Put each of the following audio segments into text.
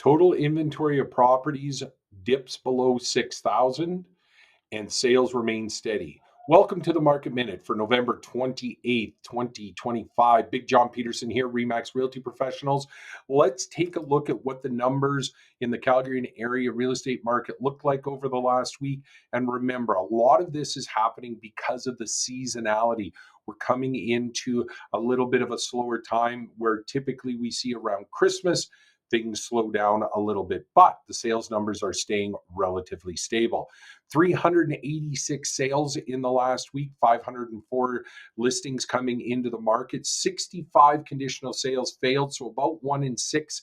Total inventory of properties dips below 6,000 and sales remain steady. Welcome to the Market Minute for November 28th, 2025. Big John Peterson here, Remax Realty Professionals. Let's take a look at what the numbers in the Calgary and area real estate market looked like over the last week. And remember, a lot of this is happening because of the seasonality. We're coming into a little bit of a slower time where typically we see around Christmas things slow down a little bit, but the sales numbers are staying relatively stable. 386 sales in the last week, 504 listings coming into the market, 65 conditional sales failed, so about 1 in 6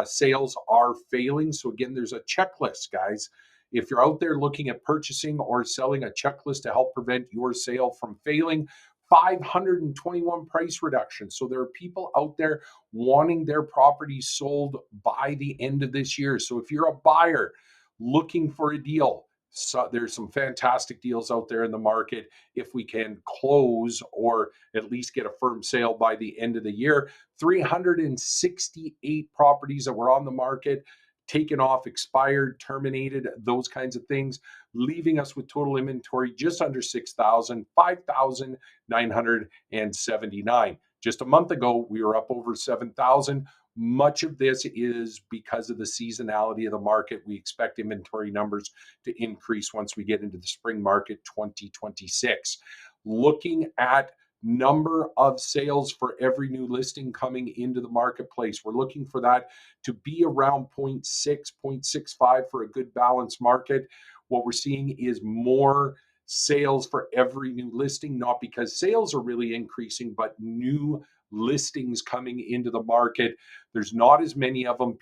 sales are failing. So again, there's a checklist, guys. If you're out there looking at purchasing or selling, a checklist to help prevent your sale from failing. 521 price reductions. So there are people out there wanting their properties sold by the end of this year. So if you're a buyer looking for a deal, so there's some fantastic deals out there in the market if we can close or at least get a firm sale by the end of the year. 368 properties that were on the market, taken off, expired, terminated, those kinds of things, leaving us with total inventory just under 6,000, 5,979. Just a month ago, we were up over 7,000. Much of this is because of the seasonality of the market. We expect inventory numbers to increase once we get into the spring market 2026. Looking at number of sales for every new listing coming into the marketplace, we're looking for that to be around 0.6, 0.65 for a good balanced market. What we're seeing is more sales for every new listing, not because sales are really increasing, but new listings coming into the market. There's not as many of them.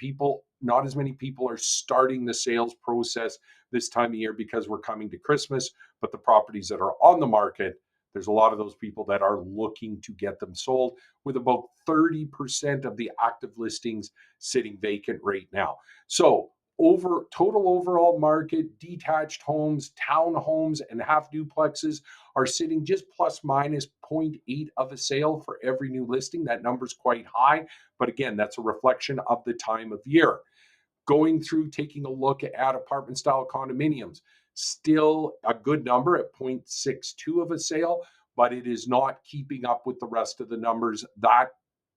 Not as many people are starting the sales process this time of year because we're coming to Christmas, but the properties that are on the market, there's a lot of those people that are looking to get them sold, with about 30% of the active listings sitting vacant right now. So total overall market, detached homes, townhomes, and half duplexes are sitting just plus minus 0.8 of a sale for every new listing. That number's quite high, but again, that's a reflection of the time of year. Going through, taking a look at apartment style condominiums, still a good number at 0.62 of a sale, but it is not keeping up with the rest of the numbers. That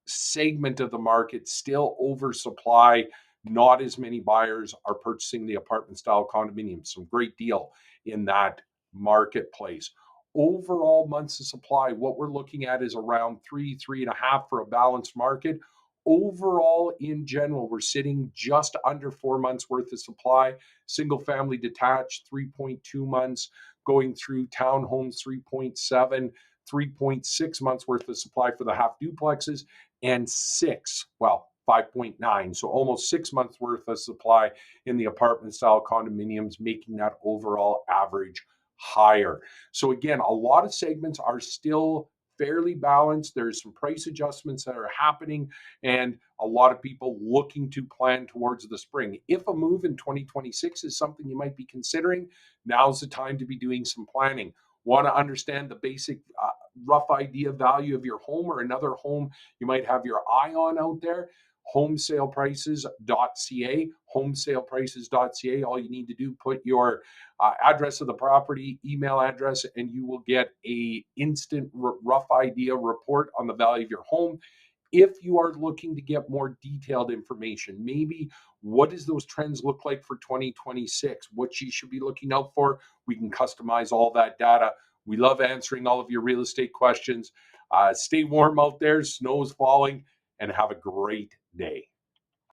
segment of the market still oversupply. Not as many buyers are purchasing the apartment style condominiums. Some great deal in that marketplace. Overall months of supply, what we're looking at is around 3.5 for a balanced market. Overall, in general, we're sitting just under 4 months worth of supply. Single family detached, 3.2 months. Going through townhomes, 3.7, 3.6 months worth of supply for the half duplexes, and 5.9. So almost 6 months worth of supply in the apartment style condominiums, making that overall average higher. So again, a lot of segments are still fairly balanced. There's some price adjustments that are happening, and a lot of people looking to plan towards the spring. If a move in 2026 is something you might be considering, now's the time to be doing some planning. Want to understand the basic rough idea value of your home or another home you might have your eye on out there? Homesaleprices.ca, homesaleprices.ca. All you need to do, put your address of the property, email address, and you will get a instant rough idea report on the value of your home. If you are looking to get more detailed information, maybe what does those trends look like for 2026, what you should be looking out for, we can customize all that data. We love answering all of your real estate questions. Stay warm out there, snow's falling, and have a great day.